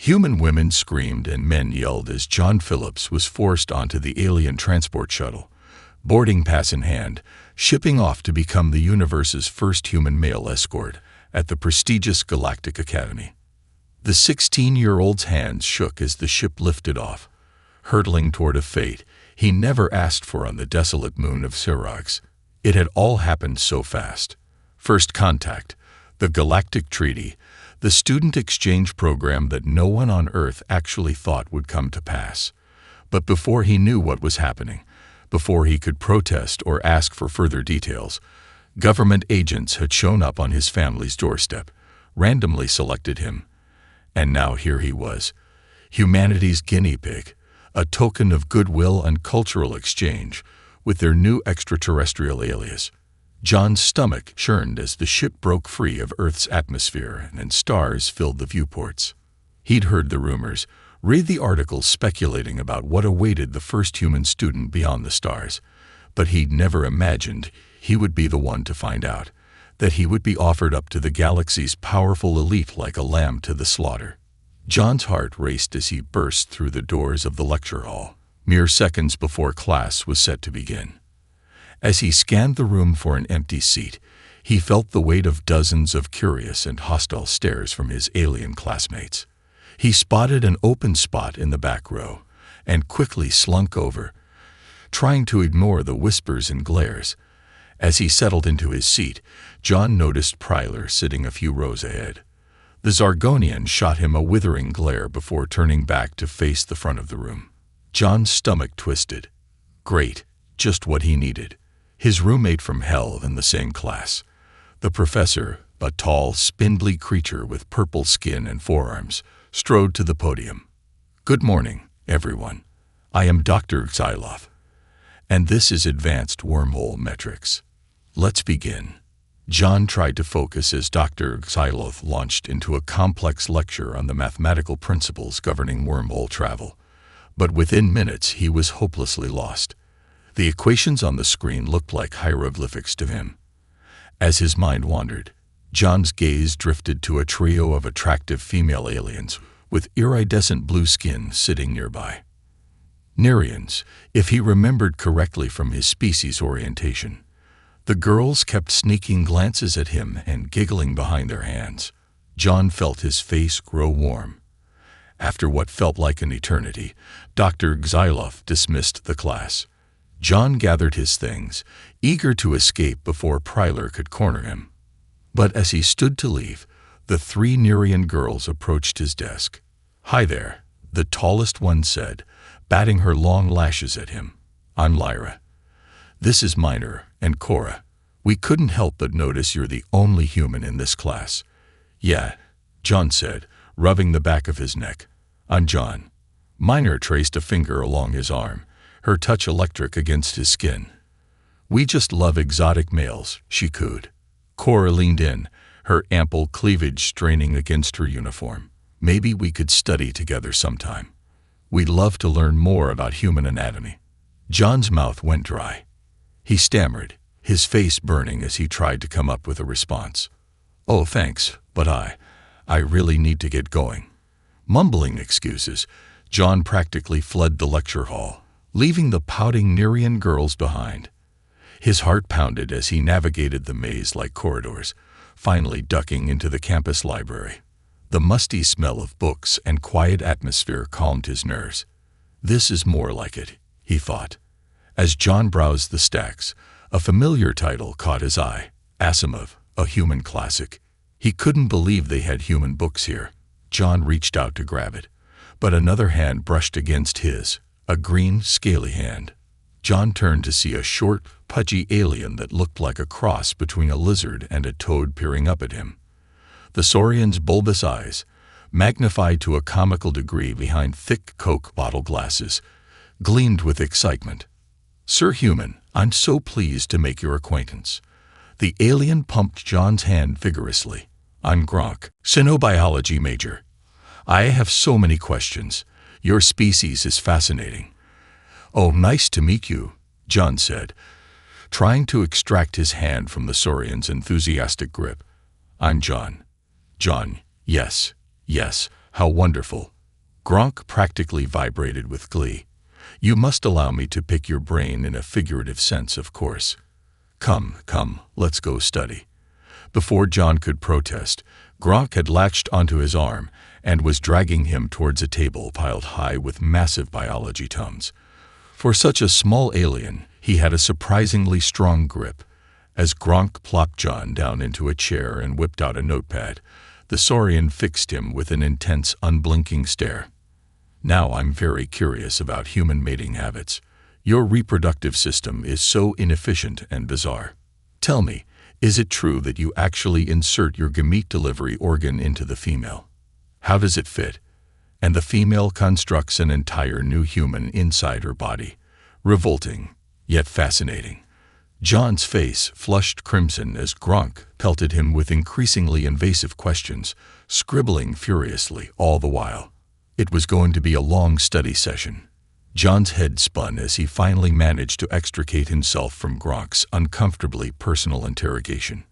Human women screamed and men yelled as John Phillips was forced onto the alien transport shuttle, boarding pass in hand, shipping off to become the universe's first human male escort at the prestigious Galactic Academy. The 16-year-old's hands shook as the ship lifted off, hurtling toward a fate he never asked for on the desolate moon of Sirax. It had all happened so fast. First contact, the Galactic Treaty, the student exchange program that no one on Earth actually thought would come to pass. But before he knew what was happening, before he could protest or ask for further details, government agents had shown up on his family's doorstep, randomly selected him. And now here he was, humanity's guinea pig, a token of goodwill and cultural exchange with their new extraterrestrial alias. John's stomach churned as the ship broke free of Earth's atmosphere and stars filled the viewports. He'd heard the rumors, read the articles speculating about what awaited the first human student beyond the stars, but he'd never imagined he would be the one to find out, that he would be offered up to the galaxy's powerful elite like a lamb to the slaughter. John's heart raced as he burst through the doors of the lecture hall, mere seconds before class was set to begin. As he scanned the room for an empty seat, he felt the weight of dozens of curious and hostile stares from his alien classmates. He spotted an open spot in the back row and quickly slunk over, trying to ignore the whispers and glares. As he settled into his seat, John noticed Pryler sitting a few rows ahead. The Zargonian shot him a withering glare before turning back to face the front of the room. John's stomach twisted. Great, just what he needed. His roommate from hell in the same class. The professor, a tall, spindly creature with purple skin and forearms, strode to the podium. Good morning, everyone. I am Dr. Xyloth, and this is Advanced Wormhole Metrics. Let's begin. John tried to focus as Dr. Xyloth launched into a complex lecture on the mathematical principles governing wormhole travel. But within minutes, he was hopelessly lost. The equations on the screen looked like hieroglyphics to him. As his mind wandered, John's gaze drifted to a trio of attractive female aliens with iridescent blue skin sitting nearby. Nerians, if he remembered correctly from his species orientation. The girls kept sneaking glances at him and giggling behind their hands. John felt his face grow warm. After what felt like an eternity, Dr. Xyloth dismissed the class. John gathered his things, eager to escape before Pryler could corner him. But as he stood to leave, the three Nerian girls approached his desk. "Hi there," the tallest one said, batting her long lashes at him. "I'm Lyra. This is Minor and Cora. We couldn't help but notice you're the only human in this class." "Yeah," John said, rubbing the back of his neck. "I'm John." Minor traced a finger along his arm, her touch electric against his skin. "We just love exotic males," she cooed. Cora leaned in, her ample cleavage straining against her uniform. "Maybe we could study together sometime. We'd love to learn more about human anatomy." John's mouth went dry. He stammered, his face burning as he tried to come up with a response. "Oh, thanks, but I really need to get going." Mumbling excuses, John practically fled the lecture hall, leaving the pouting Nerian girls behind. His heart pounded as he navigated the maze-like corridors, finally ducking into the campus library. The musty smell of books and quiet atmosphere calmed his nerves. This is more like it, he thought. As John browsed the stacks, a familiar title caught his eye, Asimov, a human classic. He couldn't believe they had human books here. John reached out to grab it, but another hand brushed against his, a green, scaly hand. John turned to see a short, pudgy alien that looked like a cross between a lizard and a toad peering up at him. The Saurian's bulbous eyes, magnified to a comical degree behind thick Coke bottle glasses, gleamed with excitement. "Sir Human, I'm so pleased to make your acquaintance." The alien pumped John's hand vigorously. "I'm Gronk, Xenobiology major. I have so many questions. Your species is fascinating." "Oh, nice to meet you," John said, trying to extract his hand from the Saurian's enthusiastic grip. "I'm John." "John, yes, how wonderful." Gronk practically vibrated with glee. "You must allow me to pick your brain in a figurative sense, of course. Come, let's go study." Before John could protest, Gronk had latched onto his arm and was dragging him towards a table piled high with massive biology tomes. For such a small alien, he had a surprisingly strong grip. As Gronk plopped John down into a chair and whipped out a notepad, the Saurian fixed him with an intense, unblinking stare. "Now I'm very curious about human mating habits. Your reproductive system is so inefficient and bizarre. Tell me, is it true that you actually insert your gamete delivery organ into the female? How does it fit? And the female constructs an entire new human inside her body. Revolting, yet fascinating." John's face flushed crimson as Gronk pelted him with increasingly invasive questions, scribbling furiously all the while. It was going to be a long study session. John's head spun as he finally managed to extricate himself from Gronk's uncomfortably personal interrogation.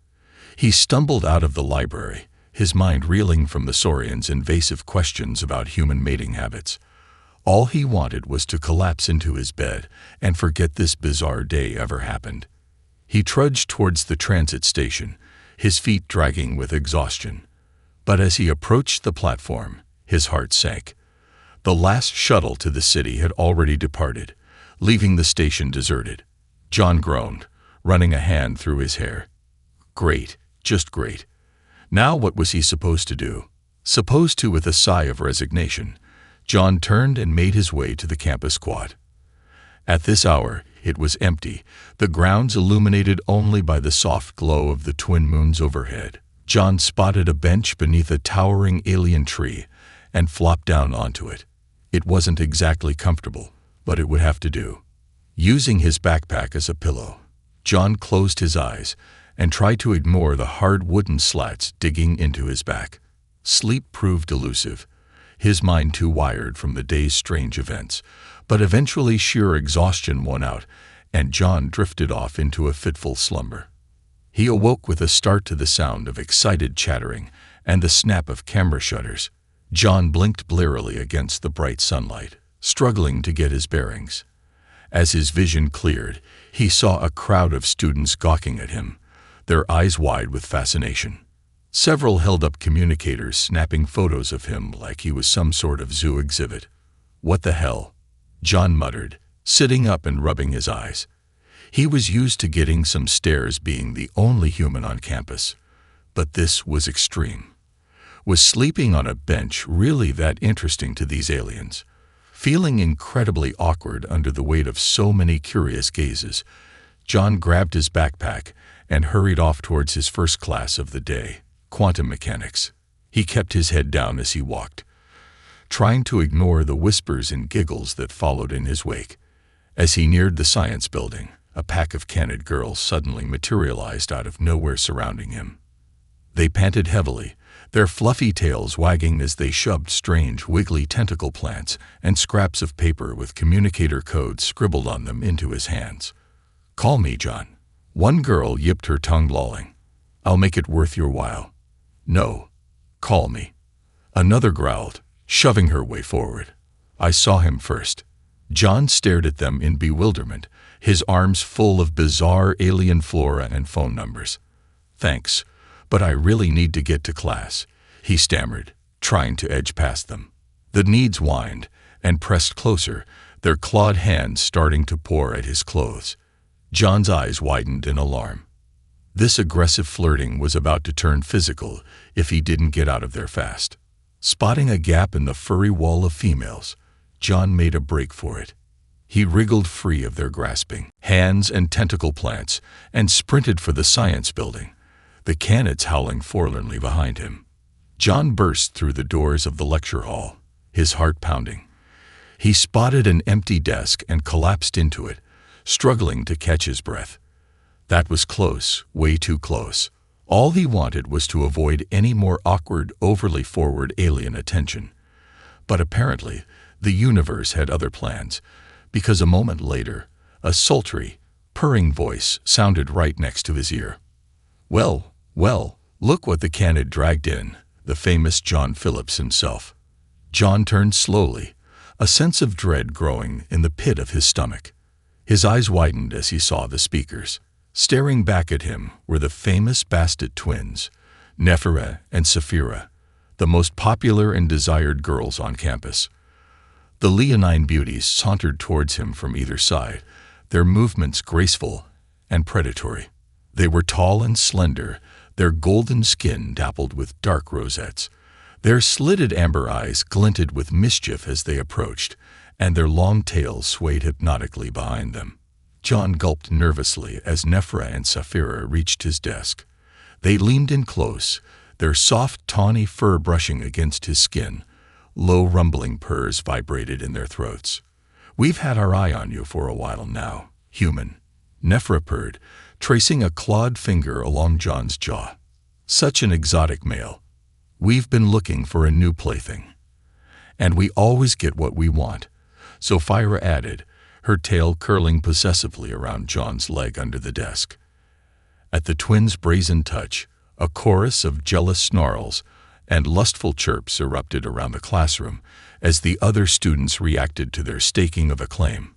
He stumbled out of the library, his mind reeling from the Saurian's invasive questions about human mating habits. All he wanted was to collapse into his bed and forget this bizarre day ever happened. He trudged towards the transit station, his feet dragging with exhaustion. But as he approached the platform, his heart sank. The last shuttle to the city had already departed, leaving the station deserted. John groaned, running a hand through his hair. Great, just great. Now what was he supposed to do? Supposed to, with a sigh of resignation, John turned and made his way to the campus quad. At this hour, it was empty, the grounds illuminated only by the soft glow of the twin moons overhead. John spotted a bench beneath a towering alien tree and flopped down onto it. It wasn't exactly comfortable, but it would have to do. Using his backpack as a pillow, John closed his eyes and tried to ignore the hard wooden slats digging into his back. Sleep proved elusive, his mind too wired from the day's strange events, but eventually sheer exhaustion won out, and John drifted off into a fitful slumber. He awoke with a start to the sound of excited chattering and the snap of camera shutters. John blinked blearily against the bright sunlight, struggling to get his bearings. As his vision cleared, he saw a crowd of students gawking at him, their eyes wide with fascination. Several held up communicators snapping photos of him like he was some sort of zoo exhibit. "What the hell?" John muttered, sitting up and rubbing his eyes. He was used to getting some stares being the only human on campus, but this was extreme. Was sleeping on a bench really that interesting to these aliens? Feeling incredibly awkward under the weight of so many curious gazes, John grabbed his backpack and hurried off towards his first class of the day, quantum mechanics. He kept his head down as he walked, trying to ignore the whispers and giggles that followed in his wake. As he neared the science building, a pack of candid girls suddenly materialized out of nowhere surrounding him. They panted heavily, their fluffy tails wagging as they shoved strange, wiggly tentacle plants and scraps of paper with communicator codes scribbled on them into his hands. "Call me, John." One girl yipped, her tongue lolling. "I'll make it worth your while." "No, call me." Another growled, shoving her way forward. "I saw him first." John stared at them in bewilderment, his arms full of bizarre alien flora and phone numbers. "Thanks, but I really need to get to class," he stammered, trying to edge past them. The needs whined and pressed closer, their clawed hands starting to paw at his clothes. John's eyes widened in alarm. This aggressive flirting was about to turn physical if he didn't get out of there fast. Spotting a gap in the furry wall of females, John made a break for it. He wriggled free of their grasping hands and tentacle plants and sprinted for the science building, the canids howling forlornly behind him. John burst through the doors of the lecture hall, his heart pounding. He spotted an empty desk and collapsed into it, struggling to catch his breath. That was close, way too close. All he wanted was to avoid any more awkward, overly forward alien attention. But apparently, the universe had other plans, because a moment later, a sultry, purring voice sounded right next to his ear. Well, look what the canid dragged in, the famous John Phillips himself. John turned slowly, a sense of dread growing in the pit of his stomach. His eyes widened as he saw the speakers. Staring back at him were the famous Bastet twins, Nephira and Sapphira, the most popular and desired girls on campus. The leonine beauties sauntered towards him from either side, their movements graceful and predatory. They were tall and slender, their golden skin dappled with dark rosettes. Their slitted amber eyes glinted with mischief as they approached, and their long tails swayed hypnotically behind them. John gulped nervously as Nephira and Sapphira reached his desk. They leaned in close, their soft, tawny fur brushing against his skin. Low, rumbling purrs vibrated in their throats. "We've had our eye on you for a while now, human," Nephira purred, tracing a clawed finger along John's jaw. "Such an exotic male. We've been looking for a new plaything. And we always get what we want," Sapphira added, her tail curling possessively around John's leg under the desk. At the twins' brazen touch, a chorus of jealous snarls and lustful chirps erupted around the classroom as the other students reacted to their staking of a claim.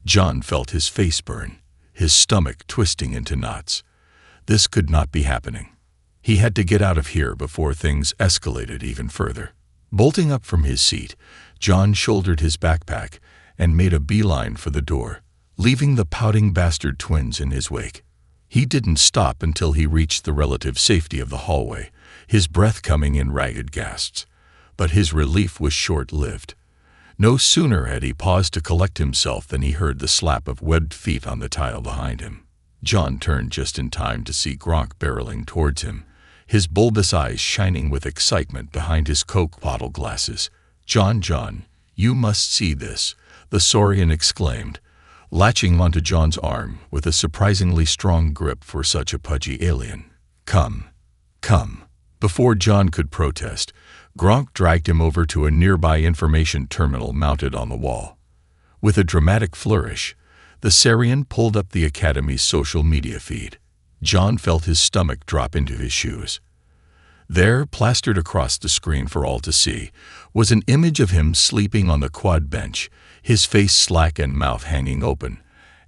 John felt his face burn, his stomach twisting into knots. This could not be happening. He had to get out of here before things escalated even further. Bolting up from his seat, John shouldered his backpack and made a beeline for the door, leaving the pouting bastard twins in his wake. He didn't stop until he reached the relative safety of the hallway, his breath coming in ragged gasps. But his relief was short-lived. No sooner had he paused to collect himself than he heard the slap of webbed feet on the tile behind him. John turned just in time to see Gronk barreling towards him, his bulbous eyes shining with excitement behind his Coke bottle glasses. John, you must see this," the Saurian exclaimed, latching onto John's arm with a surprisingly strong grip for such a pudgy alien. Come. Before John could protest, Gronk dragged him over to a nearby information terminal mounted on the wall. With a dramatic flourish, the Saurian pulled up the Academy's social media feed. John felt his stomach drop into his shoes. There, plastered across the screen for all to see, was an image of him sleeping on the quad bench, his face slack and mouth hanging open,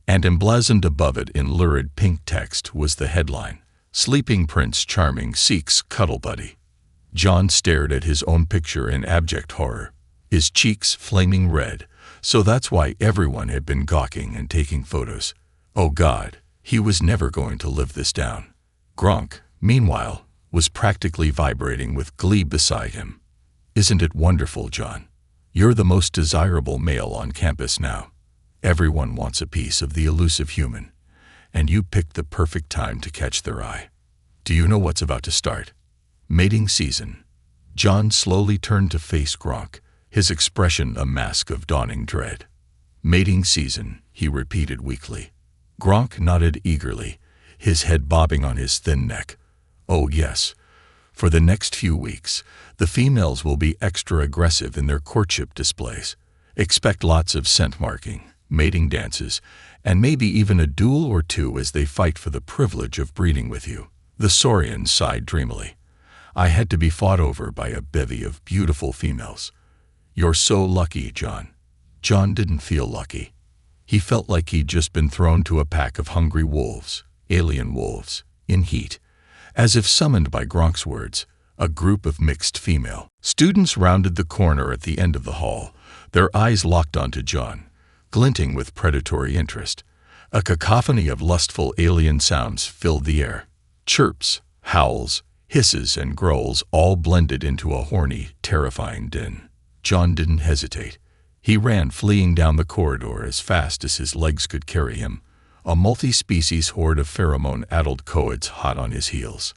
and emblazoned above it in lurid pink text was the headline, "Sleeping Prince Charming Seeks Cuddle Buddy." John stared at his own picture in abject horror, his cheeks flaming red, so that's why everyone had been gawking and taking photos. Oh God, he was never going to live this down. Gronk, meanwhile, was practically vibrating with glee beside him. "Isn't it wonderful, John? You're the most desirable male on campus now. Everyone wants a piece of the elusive human, and you picked the perfect time to catch their eye. Do you know what's about to start? Mating season." John slowly turned to face Gronk, his expression a mask of dawning dread. "Mating season," he repeated weakly. Gronk nodded eagerly, his head bobbing on his thin neck. "Oh yes. For the next few weeks, the females will be extra aggressive in their courtship displays. Expect lots of scent marking, mating dances, and maybe even a duel or two as they fight for the privilege of breeding with you." The Saurian sighed dreamily. "I had to be fought over by a bevy of beautiful females. You're so lucky, John." John didn't feel lucky. He felt like he'd just been thrown to a pack of hungry wolves, alien wolves, in heat. As if summoned by Gronk's words, a group of mixed female students rounded the corner at the end of the hall, their eyes locked onto John, glinting with predatory interest. A cacophony of lustful alien sounds filled the air. Chirps, howls, hisses, and growls all blended into a horny, terrifying din. John didn't hesitate. He ran fleeing down the corridor as fast as his legs could carry him, a multi-species horde of pheromone-addled coeds hot on his heels.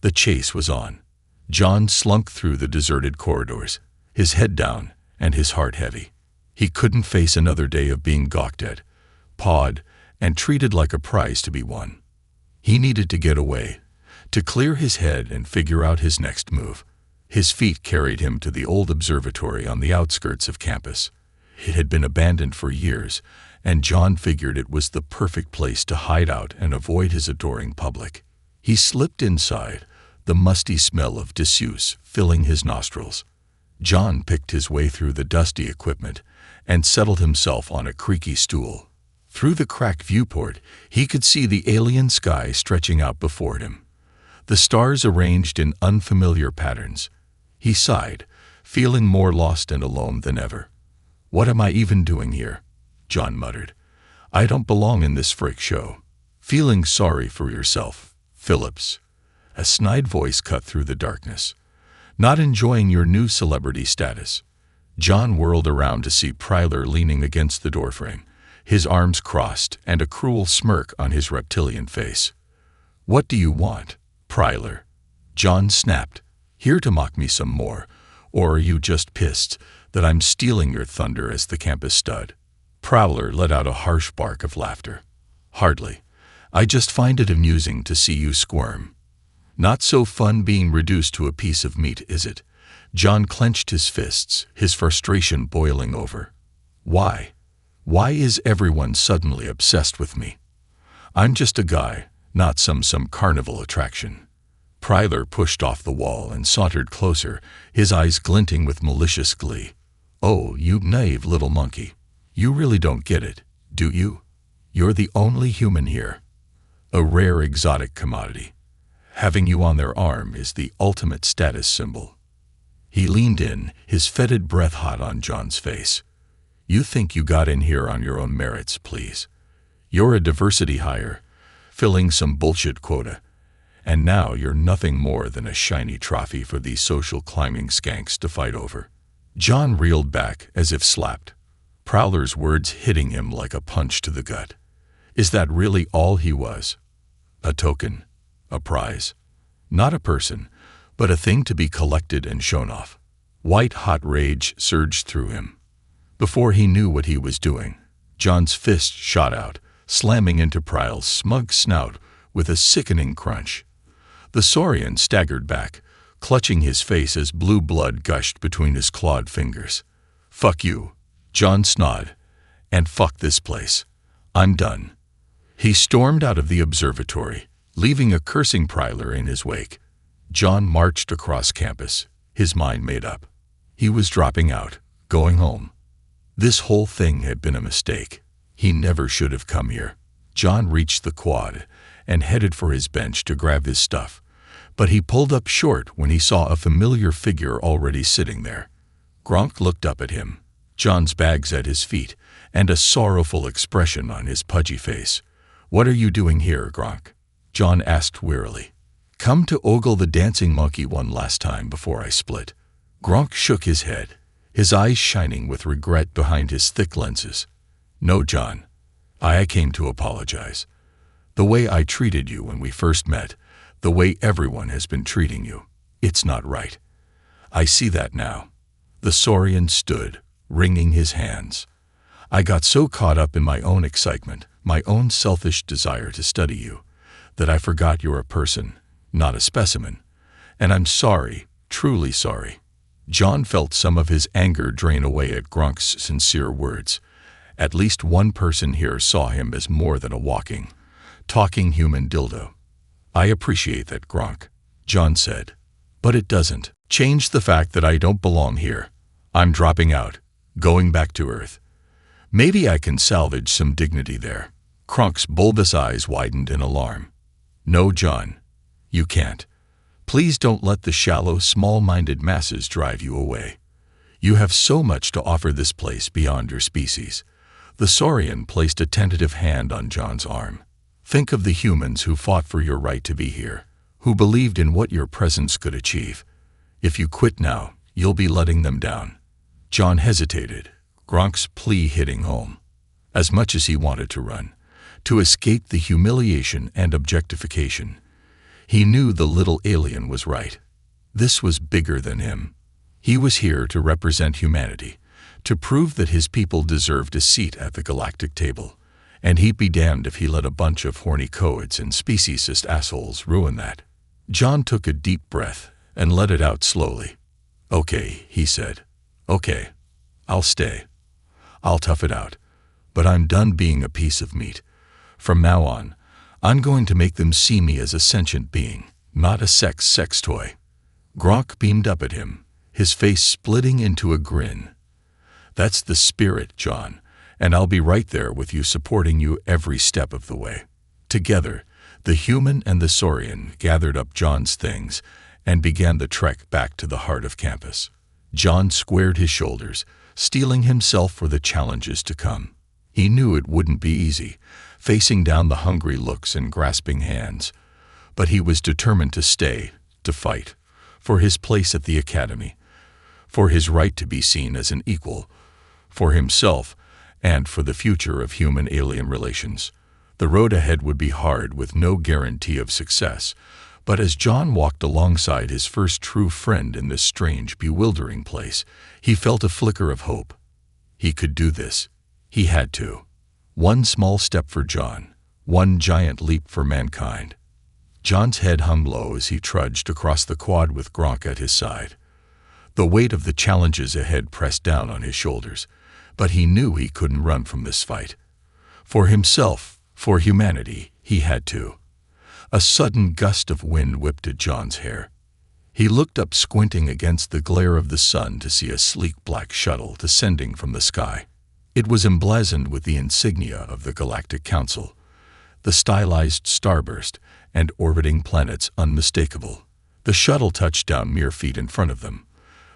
The chase was on. John slunk through the deserted corridors, his head down and his heart heavy. He couldn't face another day of being gawked at, pawed, and treated like a prize to be won. He needed to get away, to clear his head and figure out his next move. His feet carried him to the old observatory on the outskirts of campus. It had been abandoned for years, and John figured it was the perfect place to hide out and avoid his adoring public. He slipped inside, the musty smell of disuse filling his nostrils. John picked his way through the dusty equipment and settled himself on a creaky stool. Through the cracked viewport, he could see the alien sky stretching out before him, the stars arranged in unfamiliar patterns. He sighed, feeling more lost and alone than ever. "What am I even doing here?" John muttered. "I don't belong in this freak show." "Feeling sorry for yourself, Phillips?" A snide voice cut through the darkness. "Not enjoying your new celebrity status?" John whirled around to see Pryler leaning against the doorframe, his arms crossed and a cruel smirk on his reptilian face. "What do you want, Pryler?" John snapped. "Here to mock me some more, or are you just pissed that I'm stealing your thunder as the campus stud?" Prowler let out a harsh bark of laughter. "Hardly. I just find it amusing to see you squirm." "Not so fun being reduced to a piece of meat, is it?" John clenched his fists, his frustration boiling over. "Why? Why is everyone suddenly obsessed with me? I'm just a guy, not some carnival attraction." Pryler pushed off the wall and sauntered closer, his eyes glinting with malicious glee. "Oh, you naive little monkey. You really don't get it, do you? You're the only human here. A rare exotic commodity. Having you on their arm is the ultimate status symbol." He leaned in, his fetid breath hot on John's face. "You think you got in here on your own merits, please. You're a diversity hire, filling some bullshit quota, and now you're nothing more than a shiny trophy for these social climbing skanks to fight over." John reeled back as if slapped, Prowler's words hitting him like a punch to the gut. Is that really all he was? A token? A prize? Not a person, but a thing to be collected and shown off. White-hot rage surged through him. Before he knew what he was doing, John's fist shot out, slamming into Pryle's smug snout with a sickening crunch. The Saurian staggered back, clutching his face as blue blood gushed between his clawed fingers. "Fuck you," John snarled, "and fuck this place. I'm done." He stormed out of the observatory, leaving a cursing Pryler in his wake. John marched across campus, his mind made up. He was dropping out, going home. This whole thing had been a mistake. He never should have come here. John reached the quad and headed for his bench to grab his stuff, but he pulled up short when he saw a familiar figure already sitting there. Gronk looked up at him, John's bags at his feet, and a sorrowful expression on his pudgy face. "What are you doing here, Gronk?" John asked wearily. "Come to ogle the dancing monkey one last time before I split." Gronk shook his head, his eyes shining with regret behind his thick lenses. "No, John. I came to apologize. The way I treated you when we first met, the way everyone has been treating you, it's not right. I see that now." The Saurian stood, wringing his hands. "I got so caught up in my own excitement, my own selfish desire to study you, that I forgot you're a person, not a specimen. And I'm sorry, truly sorry." John felt some of his anger drain away at Gronk's sincere words. At least one person here saw him as more than a walking, talking human dildo. "I appreciate that, Gronk," John said. "But it doesn't change the fact that I don't belong here. I'm dropping out, going back to Earth. Maybe I can salvage some dignity there." Gronk's bulbous eyes widened in alarm. "No, John, you can't. Please don't let the shallow, small-minded masses drive you away. You have so much to offer this place beyond your species." The Saurian placed a tentative hand on John's arm. "Think of the humans who fought for your right to be here, who believed in what your presence could achieve. If you quit now, you'll be letting them down." John hesitated, Gronk's plea hitting home. As much as he wanted to run, to escape the humiliation and objectification, he knew the little alien was right. This was bigger than him. He was here to represent humanity, to prove that his people deserved a seat at the galactic table, and he'd be damned if he let a bunch of horny coeds and speciesist assholes ruin that. John took a deep breath and let it out slowly. "Okay," he said. "Okay. I'll stay. I'll tough it out. But I'm done being a piece of meat. From now on, I'm going to make them see me as a sentient being, not a sex toy." Gronk beamed up at him, his face splitting into a grin. "That's the spirit, John, and I'll be right there with you, supporting you every step of the way." Together, the human and the Saurian gathered up John's things and began the trek back to the heart of campus. John squared his shoulders, steeling himself for the challenges to come. He knew it wouldn't be easy, facing down the hungry looks and grasping hands, but he was determined to stay, to fight, for his place at the academy, for his right to be seen as an equal, for himself, and for the future of human-alien relations. The road ahead would be hard, with no guarantee of success, but as John walked alongside his first true friend in this strange, bewildering place, he felt a flicker of hope. He could do this. He had to. One small step for John, one giant leap for mankind. John's head hung low as he trudged across the quad with Gronk at his side. The weight of the challenges ahead pressed down on his shoulders, but he knew he couldn't run from this fight. For himself, for humanity, he had to. A sudden gust of wind whipped at John's hair. He looked up, squinting against the glare of the sun to see a sleek black shuttle descending from the sky. It was emblazoned with the insignia of the Galactic Council, the stylized starburst and orbiting planets unmistakable. The shuttle touched down mere feet in front of them,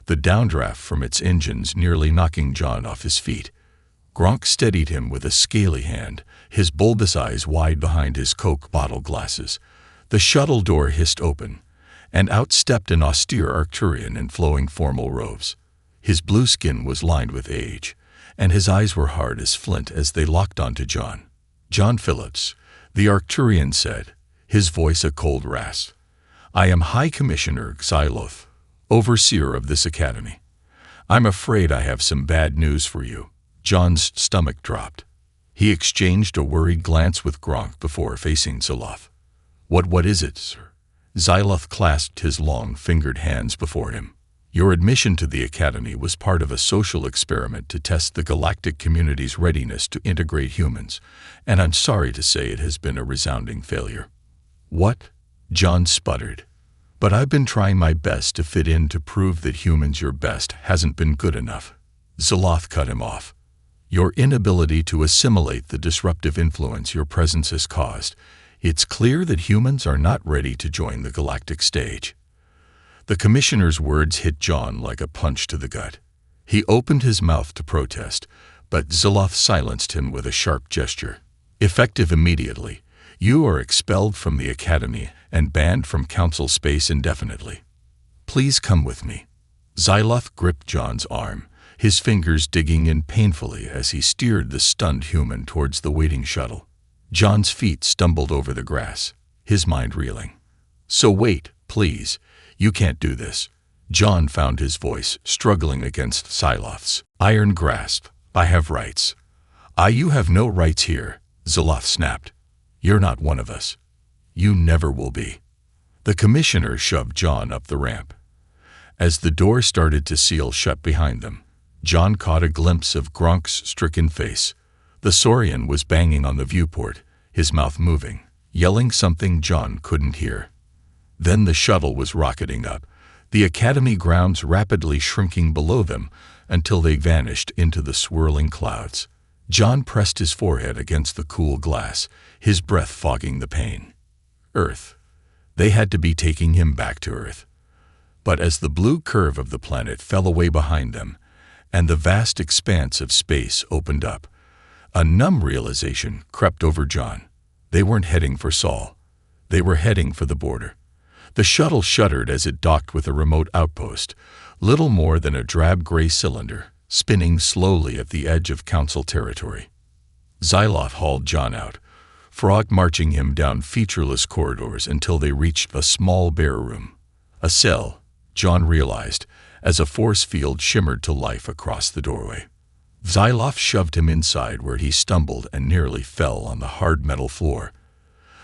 the downdraft from its engines nearly knocking John off his feet. Gronk steadied him with a scaly hand, his bulbous eyes wide behind his Coke bottle glasses. The shuttle door hissed open, and out stepped an austere Arcturian in flowing formal robes. His blue skin was lined with age, and his eyes were hard as flint as they locked onto John. "John Phillips," the Arcturian said, his voice a cold rasp. "I am High Commissioner Xyloth, overseer of this academy. I'm afraid I have some bad news for you." John's stomach dropped. He exchanged a worried glance with Gronk before facing Xyloth. What is it, sir?" Xyloth clasped his long-fingered hands before him. "Your admission to the academy was part of a social experiment to test the galactic community's readiness to integrate humans, and I'm sorry to say it has been a resounding failure." "What?" John sputtered. "But I've been trying my best to fit in, to prove that humans your best hasn't been good enough." Xyloth cut him off. "Your inability to assimilate the disruptive influence your presence has caused. It's clear that humans are not ready to join the galactic stage." The commissioner's words hit John like a punch to the gut. He opened his mouth to protest, but Xyloth silenced him with a sharp gesture. "Effective immediately. You are expelled from the academy and banned from council space indefinitely. Please come with me." Xyloth gripped John's arm, his fingers digging in painfully as he steered the stunned human towards the waiting shuttle. John's feet stumbled over the grass, his mind reeling. "So wait, please. You can't do this." John found his voice struggling against Xyloth's iron grasp. "I have rights." You have no rights here," Xyloth snapped. "You're not one of us. You never will be." The commissioner shoved John up the ramp. As the door started to seal shut behind them, John caught a glimpse of Gronk's stricken face. The Saurian was banging on the viewport, his mouth moving, yelling something John couldn't hear. Then the shuttle was rocketing up, the academy grounds rapidly shrinking below them until they vanished into the swirling clouds. John pressed his forehead against the cool glass, his breath fogging the pain. Earth. They had to be taking him back to Earth. But as the blue curve of the planet fell away behind them, and the vast expanse of space opened up, a numb realization crept over John. They weren't heading for Sol. They were heading for the border. The shuttle shuddered as it docked with a remote outpost, little more than a drab gray cylinder, spinning slowly at the edge of council territory. Xyloth hauled John out, Frog marching him down featureless corridors until they reached a small bare room. A cell, John realized, as a force field shimmered to life across the doorway. Xyloth shoved him inside, where he stumbled and nearly fell on the hard metal floor.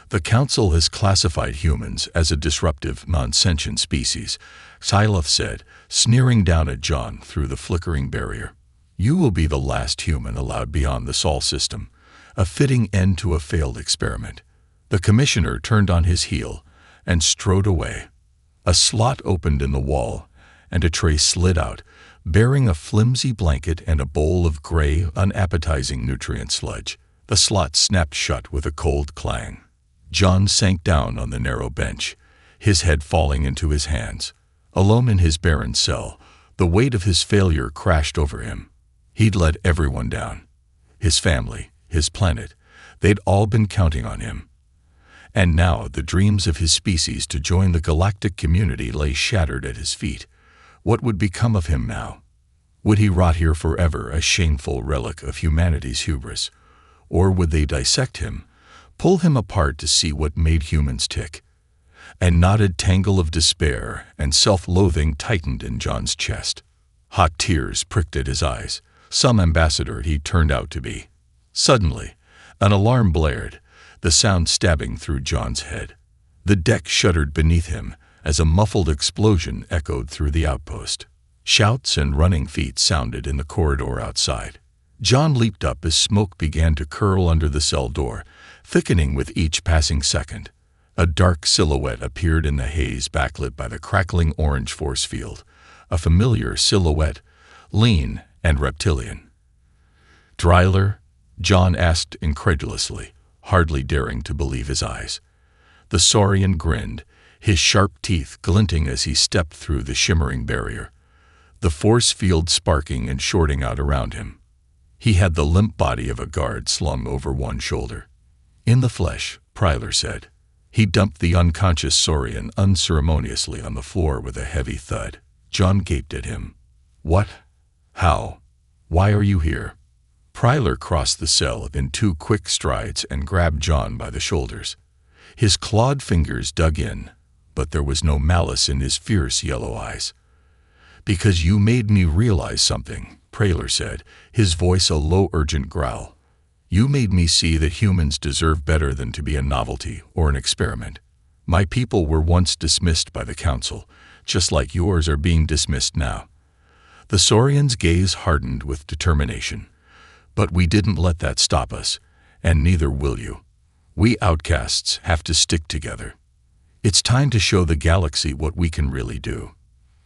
"The Council has classified humans as a disruptive, non-sentient species," Xyloth said, sneering down at John through the flickering barrier. "You will be the last human allowed beyond the Sol system, a fitting end to a failed experiment." The commissioner turned on his heel and strode away. A slot opened in the wall, and a tray slid out, bearing a flimsy blanket and a bowl of gray, unappetizing nutrient sludge. The slot snapped shut with a cold clang. John sank down on the narrow bench, his head falling into his hands. Alone in his barren cell, the weight of his failure crashed over him. He'd let everyone down. His family, his planet, they'd all been counting on him. And now the dreams of his species to join the galactic community lay shattered at his feet. What would become of him now? Would he rot here forever, a shameful relic of humanity's hubris? Or would they dissect him, pull him apart to see what made humans tick? A knotted tangle of despair and self-loathing tightened in John's chest. Hot tears pricked at his eyes. Some ambassador he turned out to be. Suddenly, an alarm blared, the sound stabbing through John's head. The deck shuddered beneath him as a muffled explosion echoed through the outpost. Shouts and running feet sounded in the corridor outside. John leaped up as smoke began to curl under the cell door, thickening with each passing second. A dark silhouette appeared in the haze backlit by the crackling orange force field, a familiar silhouette, lean and reptilian. "Dryler?" John asked incredulously, hardly daring to believe his eyes. The Saurian grinned, his sharp teeth glinting as he stepped through the shimmering barrier, the force field sparking and shorting out around him. He had the limp body of a guard slung over one shoulder. "In the flesh," Pryler said. He dumped the unconscious Saurian unceremoniously on the floor with a heavy thud. John gaped at him. "What? How? Why are you here?" Pryler crossed the cell in 2 quick strides and grabbed John by the shoulders. His clawed fingers dug in, but there was no malice in his fierce yellow eyes. "Because you made me realize something," Pryler said, his voice a low, urgent growl. "You made me see that humans deserve better than to be a novelty or an experiment. My people were once dismissed by the Council, just like yours are being dismissed now." The Saurian's gaze hardened with determination. "But we didn't let that stop us, and neither will you. We outcasts have to stick together. It's time to show the galaxy what we can really do."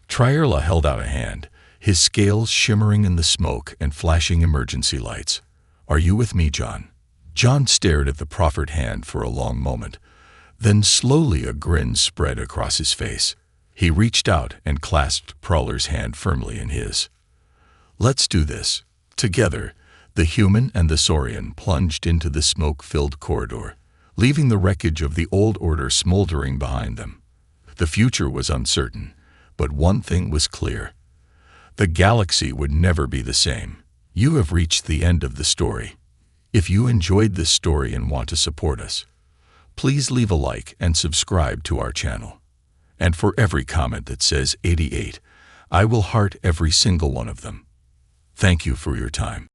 Trierla held out a hand, his scales shimmering in the smoke and flashing emergency lights. "Are you with me, John?" John stared at the proffered hand for a long moment. Then slowly a grin spread across his face. He reached out and clasped Prowler's hand firmly in his. "Let's do this. Together." The human and the Saurian plunged into the smoke-filled corridor, leaving the wreckage of the old order smoldering behind them. The future was uncertain, but one thing was clear. The galaxy would never be the same. You have reached the end of the story. If you enjoyed this story and want to support us, please leave a like and subscribe to our channel. And for every comment that says 88, I will heart every single one of them. Thank you for your time.